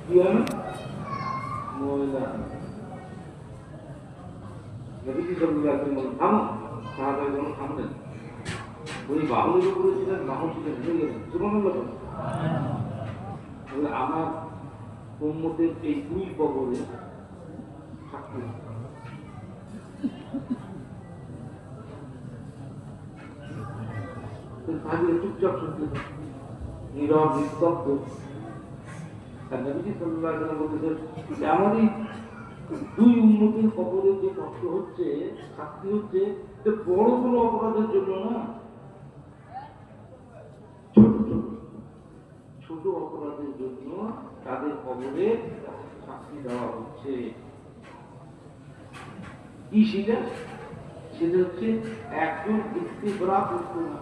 কি হয় ময়লা নবীজি সাল্লাল্লাহু আলাইহি ওয়াসাল্লাম থামো, সাহাবায়ে কেরাম থামলেন। ওই বাহুলের উপরে ছিলেন, বাহু ছিলেন হয়ে গেলেন সুবহানাল্লাহ। আমার উম্মতের এই দুই কবরে সাক্ষী চুপচাপ শুনতে নীরব নিস্তব্ধ। নবীজি সাল্লাল্লাহু আলাইহি ওয়াসাল্লাম বলতেছেন আমারই দুই উম্মতের কবরে যে কষ্ট হচ্ছে, শাস্তি হচ্ছে, বড় কোনো অপরাধের জন্য না, ছোট ছোট ছোট অপরাধের জন্য তাদের কবরে শাস্তি দেওয়া হচ্ছে। কি সেটা? সেটা হচ্ছে একজন ইস্তিগরা করতো না,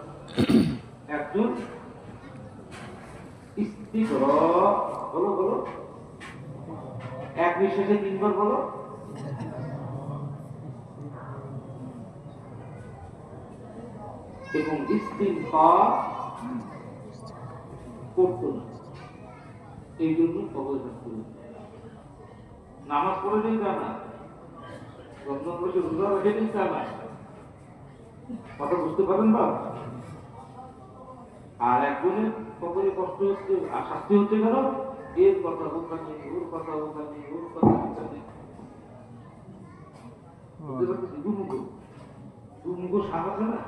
একজন ইস্তিগরা বলো বলো, এক নিঃশ্বাসে তিনবার বলো। এবং ইস্তিগফার করতো না, এই জন্য কবরে থাকতো না। নামাজ পড়ে নেই তা না, রমজান মাসে রোজা রেখে নেই তা না, কথা বুঝতে পারেন বা? আর একজনের কবরে কষ্ট হচ্ছে আর শাস্তি হচ্ছে কেন? এর কথা ওখানে, ওর কথা ওখানে, ওর কথা ওখানে। দুমুখো সাপ আছে না,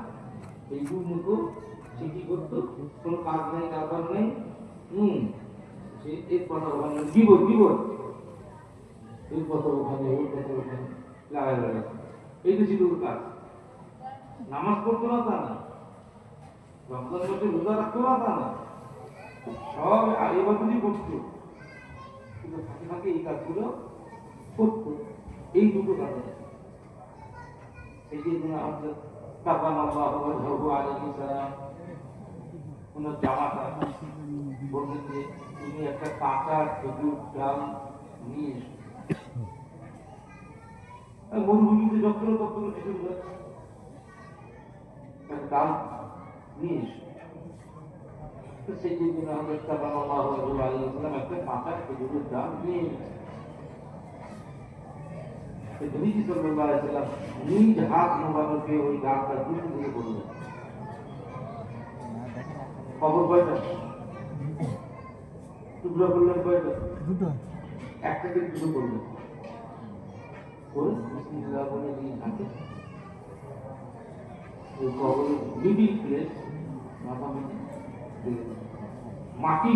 এই দুমুখো চিঠি করতো, কোনো কাজ নেই কারবার নেই, সে এর কথা ওখানে বিপদ বিপদ, এর কথা ওখানে, ওর কথা ওখানে লাগাই লাগাই, এই তো ছিল ওর কাজ। নামাজ পড়তো না তা না, রমজান মাসে রোজা রাখতো না তা না, সব আলিবাদই করতো, কিন্তু ফাঁকে ফাঁকে এই কাজগুলো করতো। এই দুটো কারণে এই যে আমাদের কাবা মামা ধর্ম আলাইহিস সালাম ওনার জামাতা বললেন যে তুমি একটা কাঁচা খেজুর ডাল নিয়ে এসো। মরুভূমিতে যত খেজুর গাছ, ডাল নিয়ে এসো। সেই জন্য আমাদের কাবা মামা আলাইহিস সালাম একটা কাঁচা খেজুরের ডাল নিয়ে এসেছে। নবীজি সাল্লাল্লাহু আলাইহি ওয়াসাল্লাম নিজ হাত মোবারকে ওই ডালটা দুটো দিকে করলেন। কবর কয়টা? টুকরা করলেন কয়টা? দুটো। একটা থেকে দুটো করলেন। করে বিসমিল্লাহ বলে নিজ হাতে ওই কবরের মিডিল প্লেস মাথা মাটি